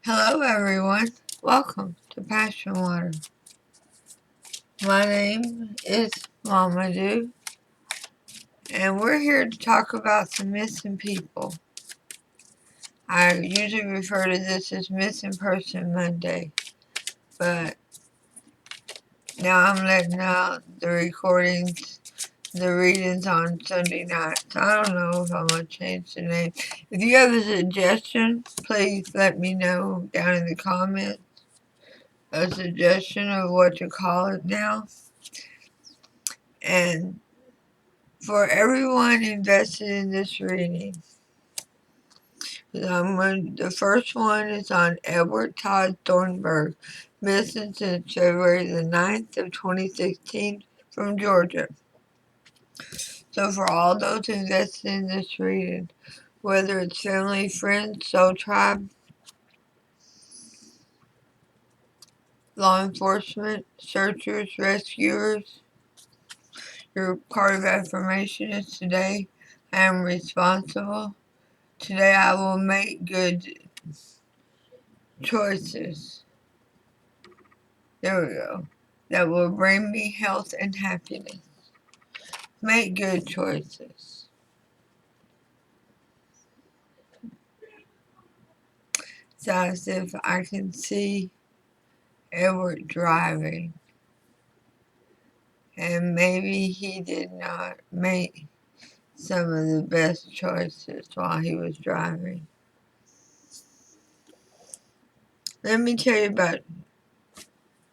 Hello everyone, welcome to PassionWater. My name is Mama Do, and we're here to talk about some missing people. I usually refer to this as Missing Person Monday, but now I'm letting out the recordings, the readings on Sunday night, so I don't know if I'm going to change the name. If you have a suggestion, please let me know down in the comments. A suggestion of what to call it now. And for everyone invested in this reading, the first one is on Edward Todd Thornburg, missing since February the 9th of 2016 from Georgia. So for all those invested in this reading, whether it's family, friends, soul tribe, law enforcement, searchers, rescuers, your card of affirmation is today, I am responsible. Today I will make good choices. There we go. That will bring me health and happiness. Make good choices. It's as if I can see Edward driving. And maybe he did not make some of the best choices while he was driving. Let me tell you about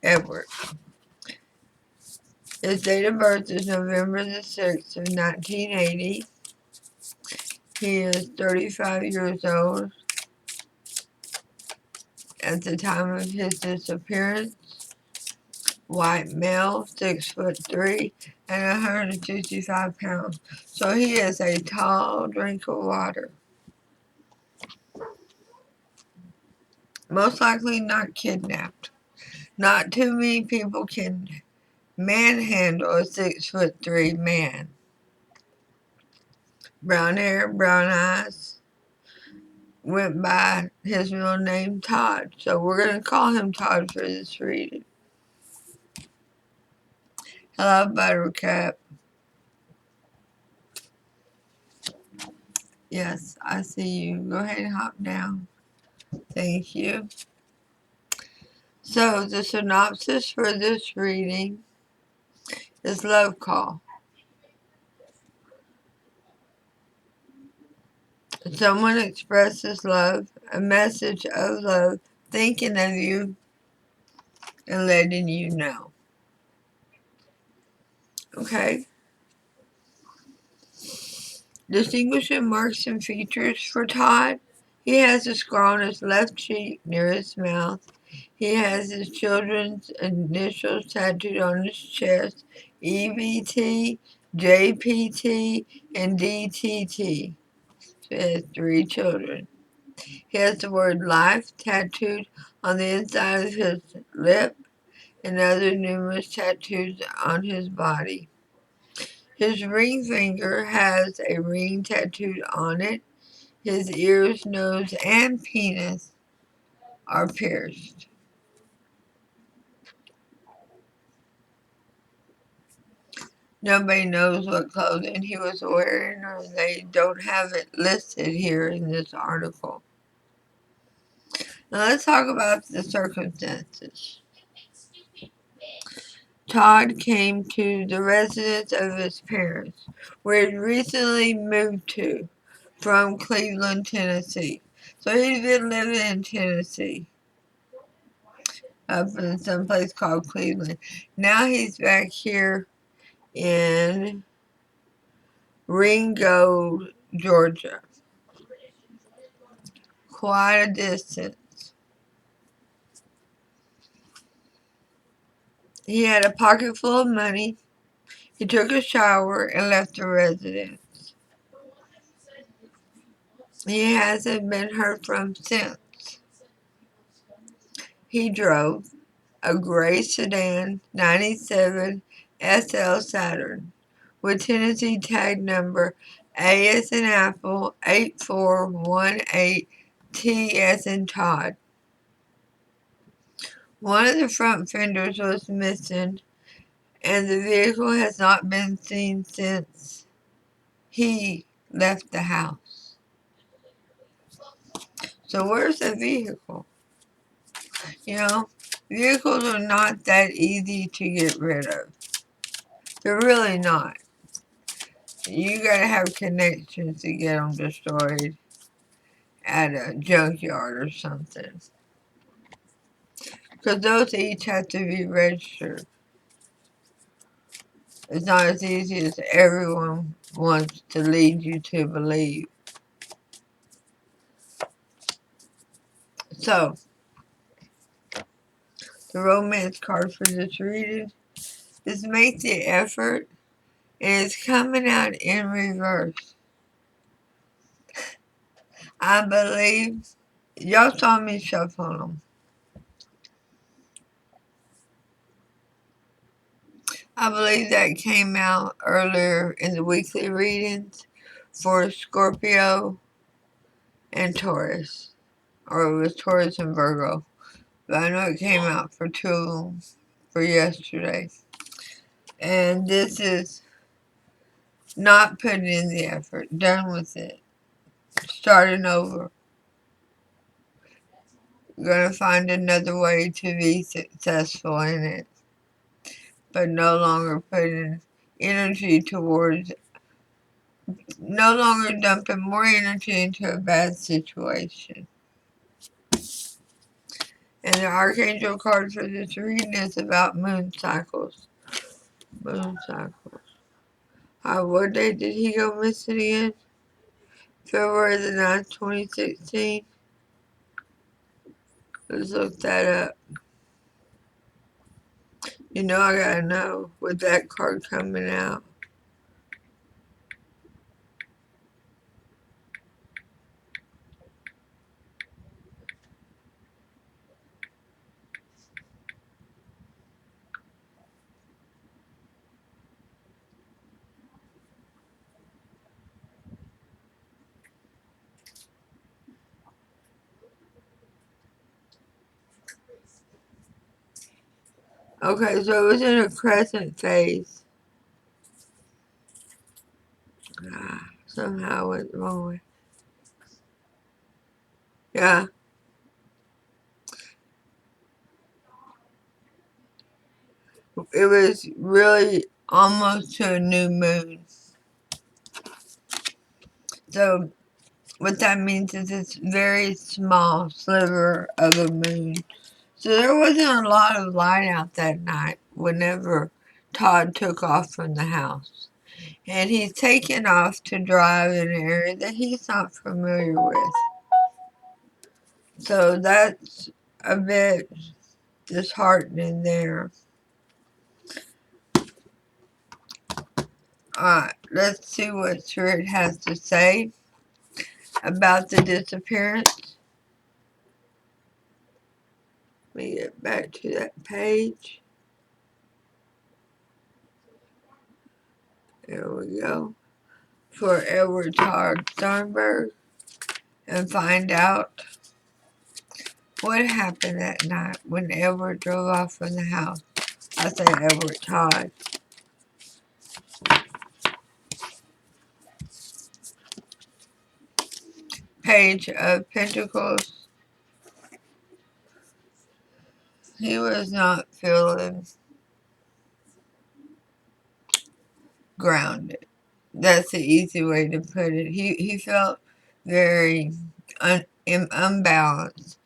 Edward. His date of birth is November the 6th of 1980. He is 35 years old at the time of his disappearance. White male, 6'3", and 165 pounds. So he is a tall drink of water. Most likely not kidnapped. Not too many people can manhandle a 6'3" man. Brown hair, brown eyes. Went by his real name, Todd. So we're going to call him Todd for this reading. Hello, Buttercup. Yes, I see you. Go ahead and hop down. Thank you. So, the synopsis for this reading is love call. Someone expresses love, a message of love, thinking of you and letting you know. Okay. Distinguishing marks and features for Todd. He has a scar on his left cheek near his mouth. He has his children's initials tattooed on his chest, EBT, JPT, and DTT. So he has 3 children. He has the word life tattooed on the inside of his lip and other numerous tattoos on his body. His ring finger has a ring tattooed on it. His ears, nose, and penis are pierced. Nobody knows what clothing he was wearing, or they don't have it listed here in this article. Now let's talk about the circumstances. Todd came to the residence of his parents, where he recently moved to from Cleveland, Tennessee. So he's been living in Tennessee, up in some place called Cleveland. Now he's back here in Ringgold, Georgia. Quite a distance. He had a pocket full of money. He took a shower and left the residence. He hasn't been heard from since. He drove a gray sedan 97 SL Saturn with Tennessee tag number A as in Apple 8418 T as in Todd. One of the front fenders was missing, and the vehicle has not been seen since he left the house. So where's the vehicle? You know, vehicles are not that easy to get rid of. They're really not. You gotta have connections to get them destroyed at a junkyard or something. Because those each have to be registered. It's not as easy as everyone wants to lead you to believe. So, the romance card for this reading is make the effort, and it's coming out in reverse. I believe, y'all saw me shuffle them. I believe that came out earlier in the weekly readings for Scorpio and Taurus. Or it was Taurus and Virgo. But I know it came out for two of them for yesterday. And this is not putting in the effort. Done with it. Starting over. Gonna find another way to be successful in it. But no longer putting energy towards, no longer dumping more energy into a bad situation. And the Archangel card for this reading is about moon cycles. Moon cycles. What day did he go missing again? February the 9th, 2016. Let's look that up. You know I gotta know with that card coming out. Okay, so it was in a crescent phase. Somehow I went the wrong way. Yeah. It was really almost to a new moon. So what that means is it's very small sliver of a moon. So there wasn't a lot of light out that night whenever Todd took off from the house. And he's taken off to drive in an area that he's not familiar with. So that's a bit disheartening there. Alright, let's see what Spirit has to say about the disappearance. Let me get back to that page. There we go. For Edward Todd Thornburg, and find out what happened that night when Edward drove off from the house. I say Edward Todd. Page of Pentacles. He was not feeling grounded. That's the easy way to put it. He felt very unbalanced.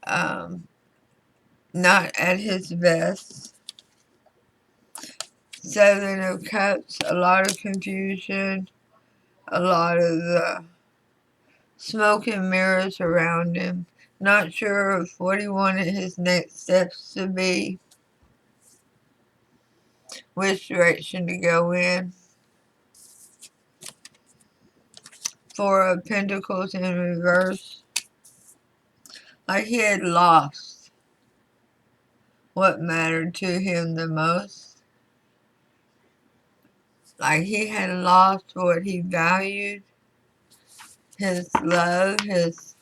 Not at his best. Seven of Cups, a lot of confusion, a lot of smoke and mirrors around him. Not sure of what he wanted his next steps to be, which direction to go in. Four of Pentacles in reverse. Like he had lost what mattered to him the most. Like he had lost what he valued. His love, his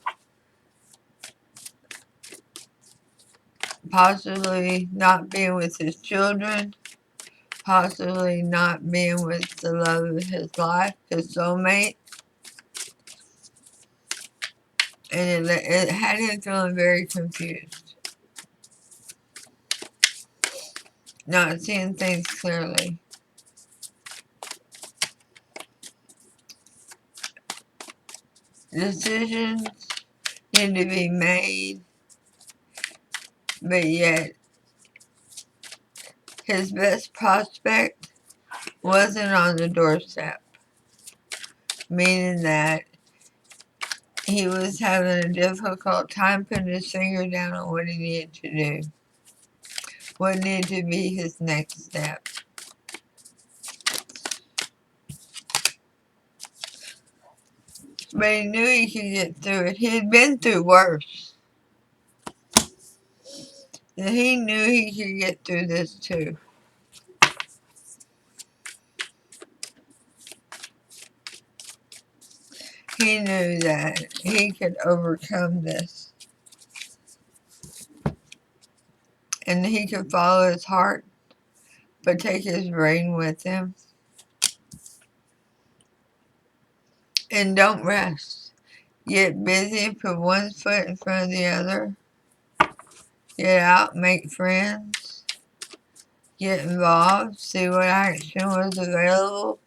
possibly not being with his children, possibly not being with the love of his life, his soulmate. And it had him feeling very confused, not seeing things clearly. Decisions need to be made, but yet his best prospect wasn't on the doorstep, meaning that he was having a difficult time putting his finger down on what he needed to do, what needed to be his next step. But he knew he could get through it. He had been through worse. And he knew he could get through this too. He knew that he could overcome this. And he could follow his heart, but take his brain with him. And don't rest. Get busy, put one foot in front of the other. Get out, make friends. Get involved, see what action was available.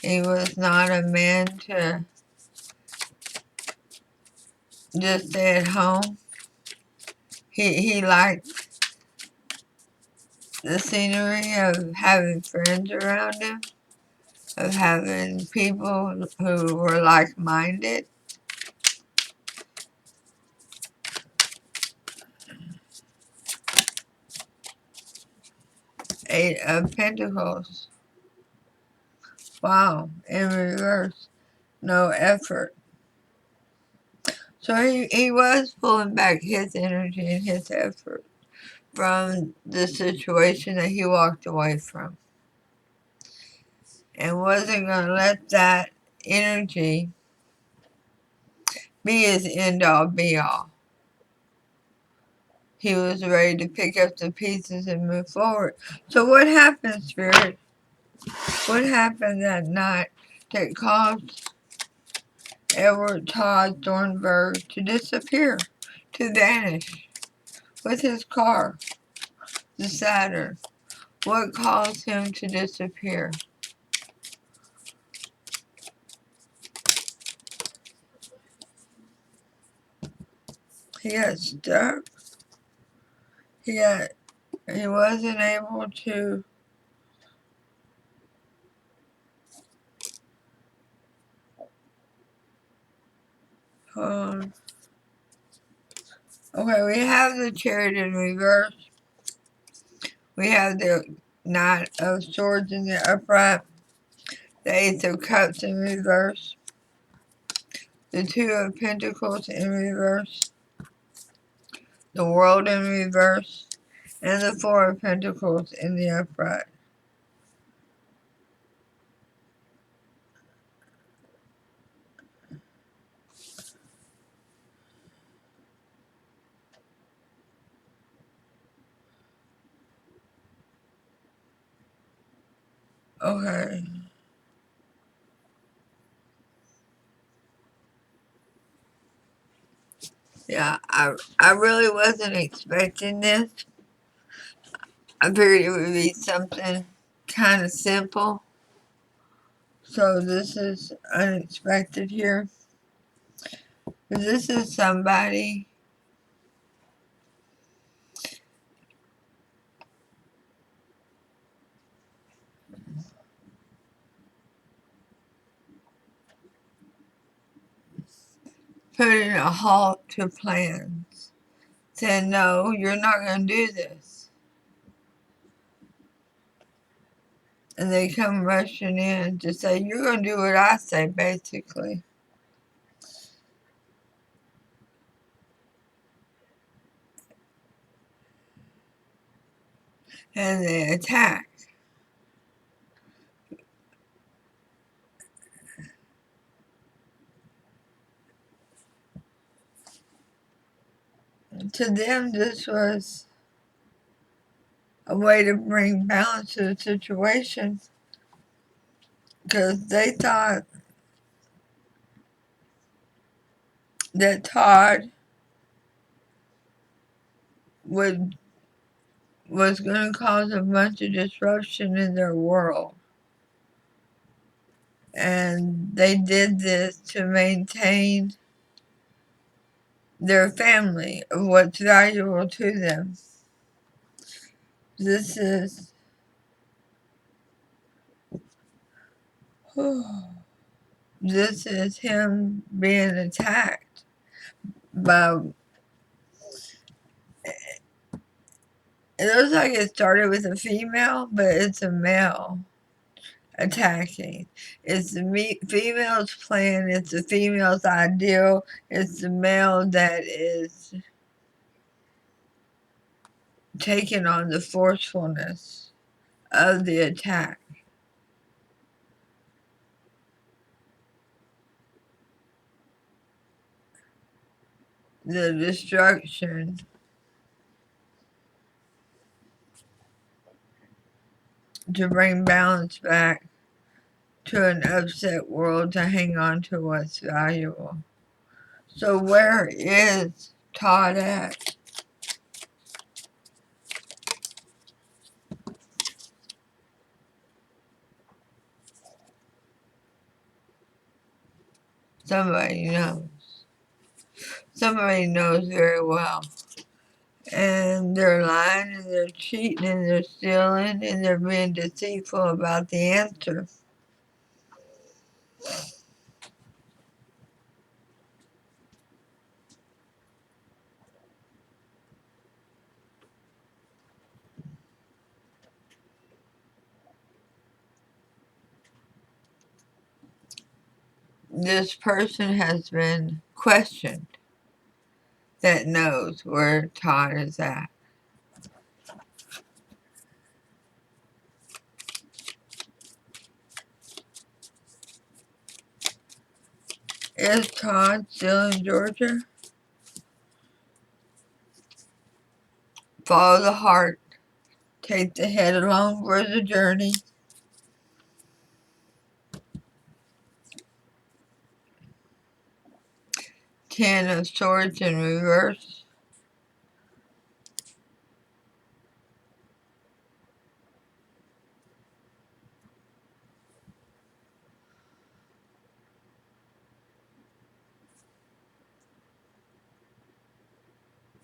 He was not a man to just stay at home. He liked the scenery of having friends around him, of having people who were like-minded. Eight of Pentacles. Wow, in reverse. No effort. So he was pulling back his energy and his effort from the situation that he walked away from. And wasn't going to let that energy be his end-all, be-all. He was ready to pick up the pieces and move forward. So what happened, Spirit? What happened that night that caused Edward Todd Thornburg to disappear, to vanish with his car, the Saturn? What caused him to disappear? He got stuck. He wasn't able to okay, we have the Chariot in reverse. We have the Knight of Swords in the upright. The Ace of Cups in reverse. The Two of Pentacles in reverse. The World in reverse. And the Four of Pentacles in the upright. Okay. Yeah, I really wasn't expecting this. I figured it would be something kind of simple. So this is unexpected here. But this is somebody putting a halt to plans. Saying, no, you're not going to do this. And they come rushing in to say, you're going to do what I say, basically. And they attack. To them, this was a way to bring balance to the situation, because they thought that Todd was going to cause a bunch of disruption in their world. And they did this to maintain their family of what's valuable to them. This is this is him being attacked by. It looks like it started with a female, but it's a male attacking. It's the female's plan, it's the female's ideal, it's the male that is taking on the forcefulness of the attack. The destruction to bring balance back to an upset world to hang on to what's valuable. So where is Todd at? Somebody knows. Somebody knows very well. And they're lying and they're cheating and they're stealing and they're being deceitful about the answer. This person has been questioned that knows where Todd is at. Is Todd still in Georgia? Follow the heart. Take the head along for the journey. Ten of Swords in reverse.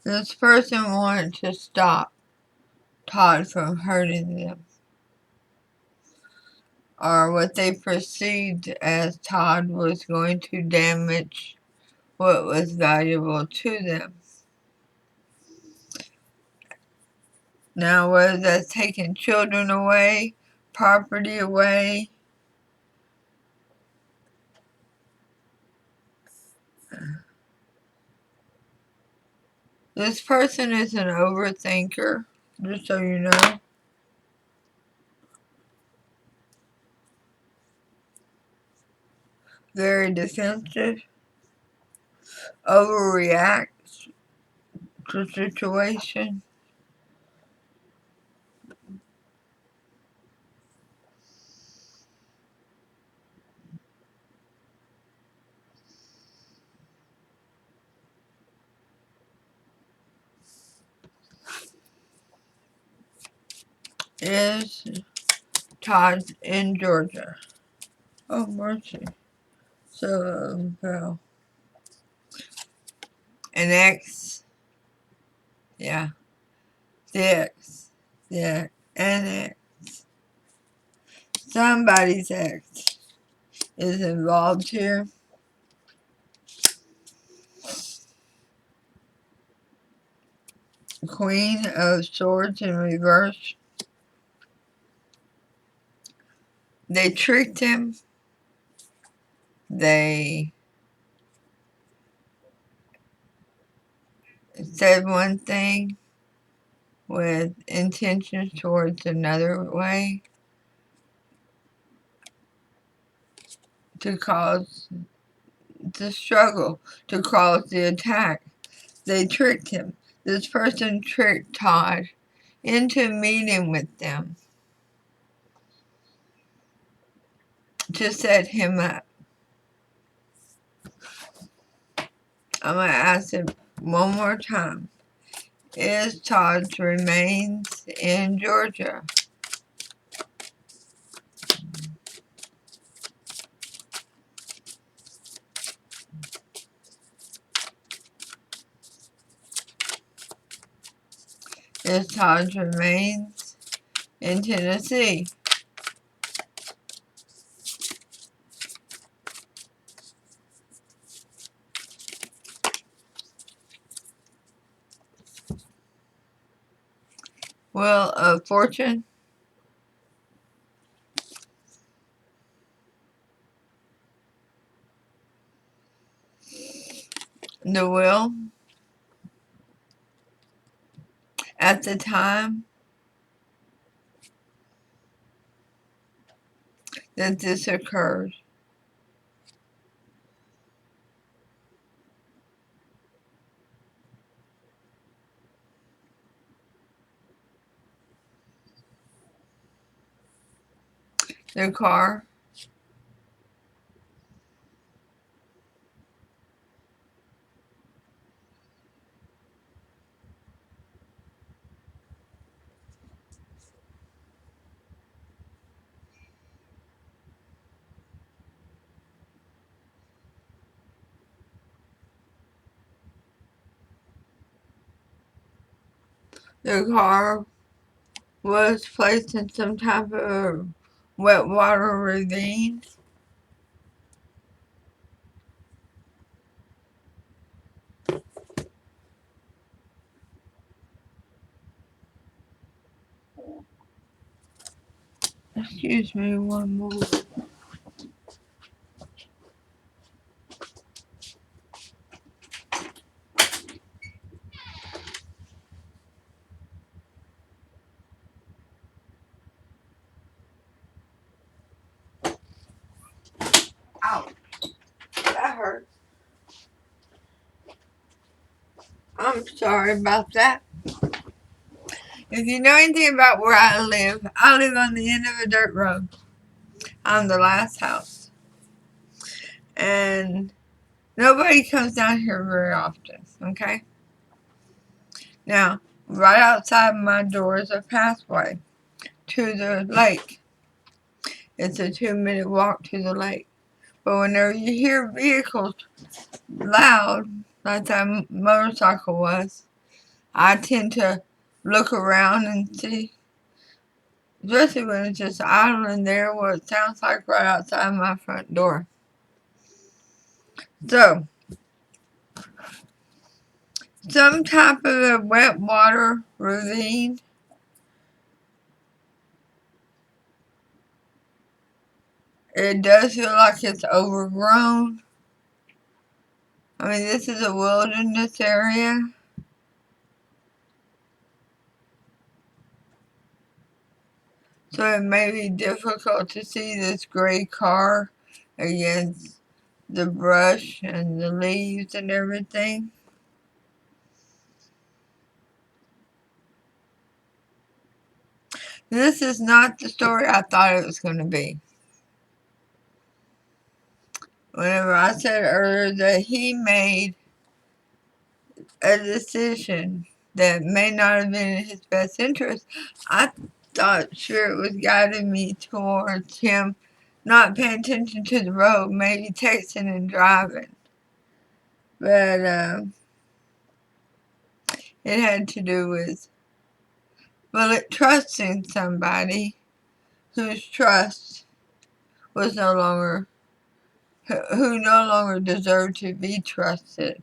This person wanted to stop Todd from hurting them, or what they perceived as Todd was going to damage what was valuable to them. Now, whether that's taking children away, property away, this person is an overthinker, just so you know. Very defensive, overreacts to situation. Is Todd in Georgia? Oh, mercy. So, well, an ex, yeah, the ex, yeah, an ex. Somebody's ex is involved here. Queen of Swords in reverse. They tricked him. They said one thing with intentions towards another way to cause the struggle, to cause the attack. They tricked him. This person tricked Todd into meeting with them to set him up. I'm going to ask it one more time. Is Todd's remains in Georgia? Is Todd's remains in Tennessee? Wheel of Fortune? The will? At the time that this occurred? The car? The car was placed in some type of wet water ravine? Excuse me one moment. Ouch. That hurt. I'm sorry about that. If you know anything about where I live on the end of a dirt road. I'm the last house. And nobody comes down here very often, okay? Now, right outside my door is a pathway to the lake. It's a 2-minute walk to the lake. But whenever you hear vehicles loud, like that motorcycle was, I tend to look around and see, especially when it's just idling there, what it sounds like right outside my front door. So, some type of a wet water ravine. It does feel like it's overgrown. I mean, this is a wilderness area. So it may be difficult to see this gray car against the brush and the leaves and everything. This is not the story I thought it was going to be. Whenever I said earlier that he made a decision that may not have been in his best interest, I thought sure it was guiding me towards him not paying attention to the road, maybe texting and driving. But it had to do with trusting somebody whose trust was no longer, who no longer deserved to be trusted.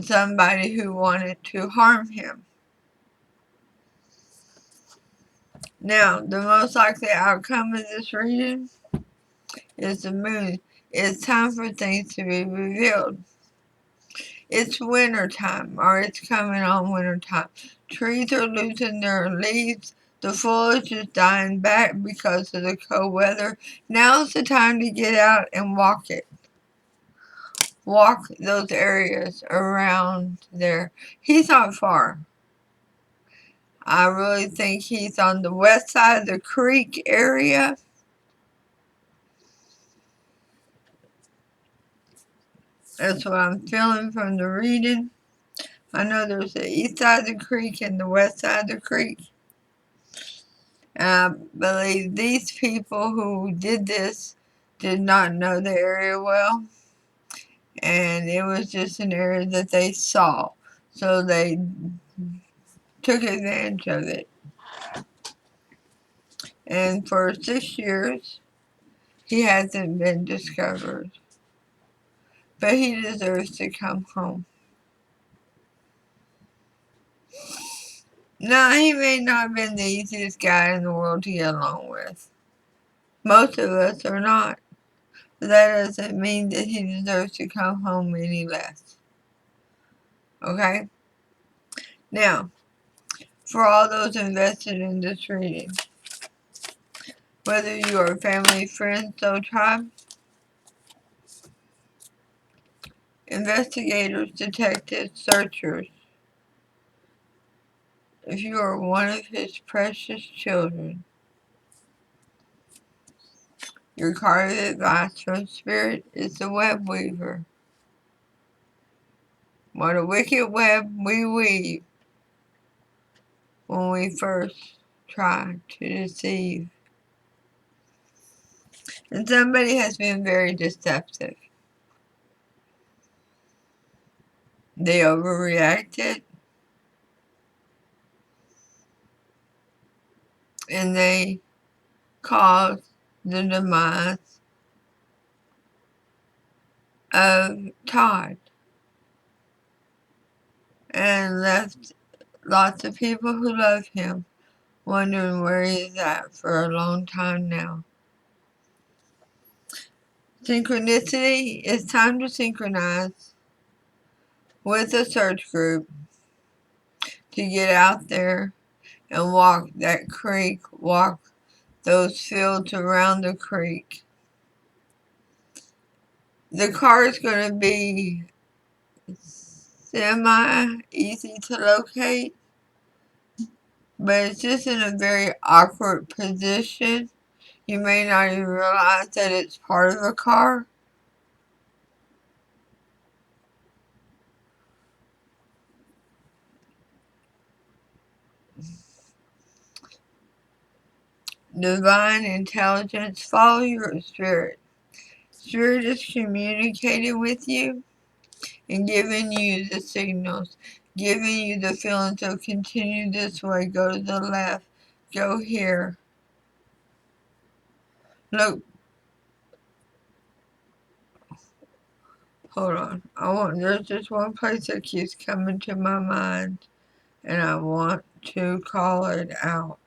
Somebody who wanted to harm him. Now, the most likely outcome of this reading is the moon. It's time for things to be revealed. It's winter time, or it's coming on winter time. Trees are losing their leaves. The foliage is dying back because of the cold weather. Now's the time to get out and walk it. walk those areas around there. He's not far. I really think he's on the west side of the creek area. That's what I'm feeling from the reading. I know there's the east side of the creek and the west side of the creek. And I believe these people who did this did not know the area well. And it was just an area that they saw. So they took advantage of it. And for 6 years, he hasn't been discovered. But he deserves to come home. Now, he may not have been the easiest guy in the world to get along with. Most of us are not. But that doesn't mean that he deserves to come home any less. Okay? Now, for all those invested in this reading, whether you are family, friends, soul tribe, investigators, detectives, searchers, if you are one of his precious children, your card of advice from Spirit is the web weaver. What a wicked web we weave when we first try to deceive. And somebody has been very deceptive. They overreacted, and they caused the demise of Todd and left lots of people who love him wondering where he's at for a long time now. Synchronicity, it's time to synchronize with a search group to get out there and walk that creek, walk those fields around the creek. The car is going to be semi-easy to locate, but it's just in a very awkward position. You may not even realize that it's part of a car. Divine intelligence, follow your spirit. Spirit is communicating with you and giving you the signals, giving you the feelings of continue this way, go to the left, go here. Look, hold on. There's just one place that keeps coming to my mind, and I want to call it out.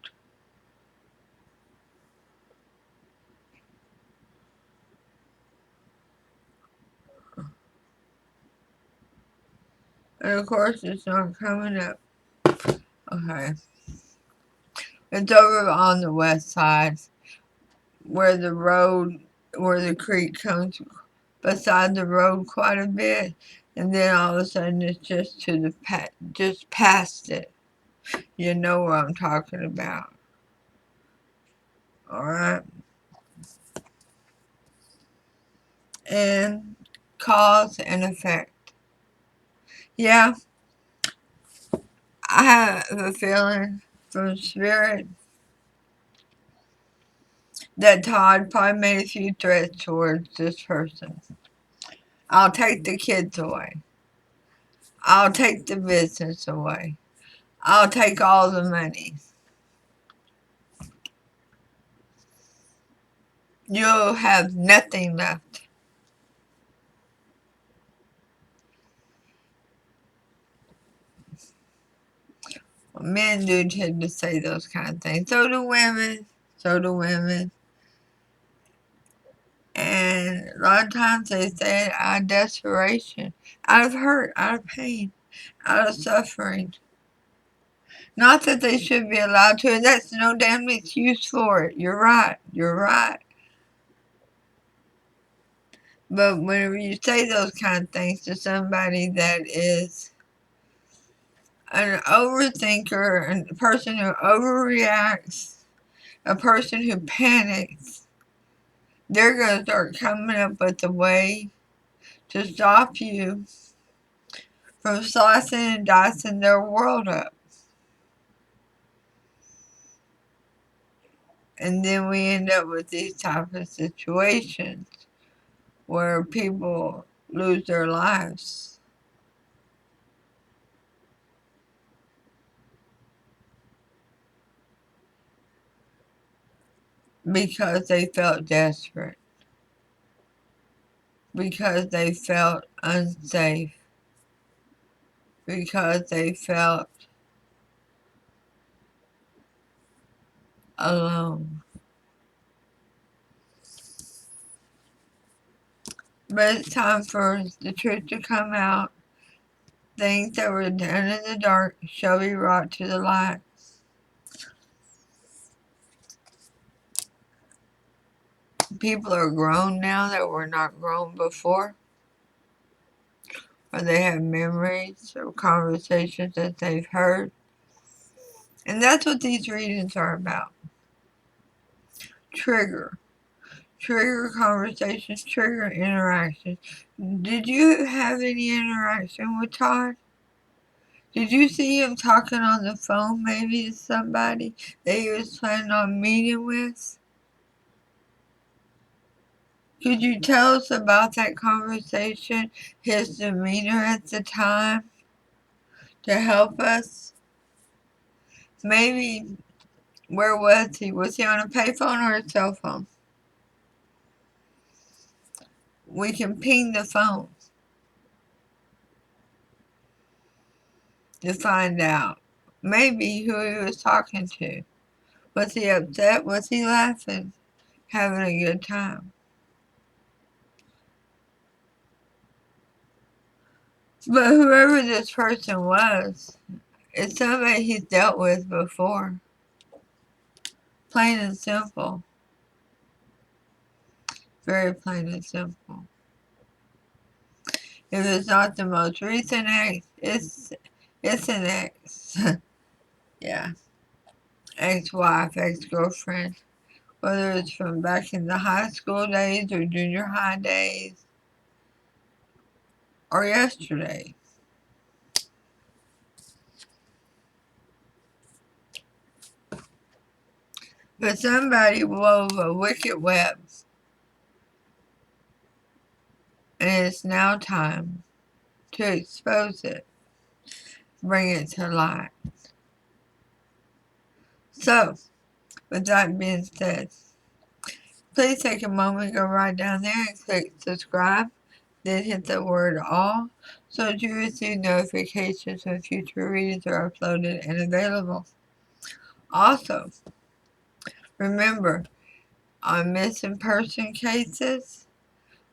And of course, it's not coming up. Okay. It's over on the west side where the road, where the creek comes beside the road quite a bit. And then all of a sudden it's just to the just past it. You know what I'm talking about. Alright? And cause and effect. Yeah, I have a feeling from Spirit that Todd probably made a few threats towards this person. I'll take the kids away. I'll take the business away. I'll take all the money. You'll have nothing left. Men do tend to say those kind of things. So do women. So do women. And a lot of times they say it out of desperation, out of hurt, out of pain, out of suffering. Not that they should be allowed to, and that's no damn excuse for it. You're right. You're right. But whenever you say those kind of things to somebody that is an overthinker, a person who overreacts, a person who panics, they're going to start coming up with a way to stop you from slicing and dicing their world up. And then we end up with these type of situations where people lose their lives because they felt desperate, because they felt unsafe, because they felt alone. But it's time for the truth to come out. Things that were done in the dark shall be brought to the light. People are grown now that were not grown before, or they have memories or conversations that they've heard. And that's what these readings are about. Trigger conversations, trigger interactions. Did you have any interaction with Todd? Did you see him talking on the phone maybe to somebody that he was planning on meeting with? Could you tell us about that conversation, his demeanor at the time, to help us? Maybe, where was he? Was he on a payphone or a cell phone? We can ping the phone to find out maybe who he was talking to. Was he upset? Was he laughing? Having a good time? But whoever this person was, it's somebody he's dealt with before. Plain and simple. Very plain and simple. If it's not the most recent ex, it's an ex. Yeah. Ex-wife, ex-girlfriend. Whether it's from back in the high school days or junior high days or yesterday. But somebody wove a wicked web, and it's now time to expose it, bring it to light. So, with that being said, please take a moment, go right down there and click subscribe, then hit the word all, so that you receive notifications when future readings are uploaded and available. Also, remember, on missing person cases,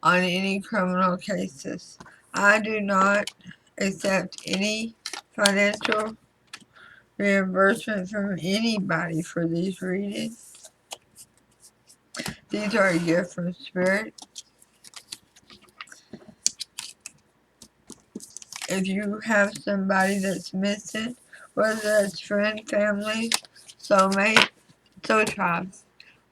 on any criminal cases, I do not accept any financial reimbursement from anybody for these readings. These are a gift from Spirit. If you have somebody that's missing, whether that's friend, family, soulmate, soul tribe,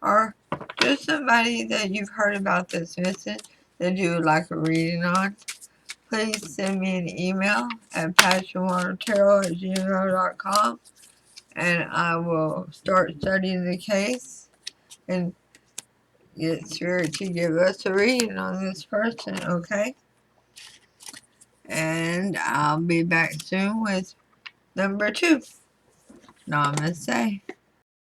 or just somebody that you've heard about that's missing that you would like a reading on, please send me an email at PassionWaterTarot@gmail.com, and I will start studying the case and get Spirit to give us a reading on this person, okay? And I'll be back soon with number 2. Namaste.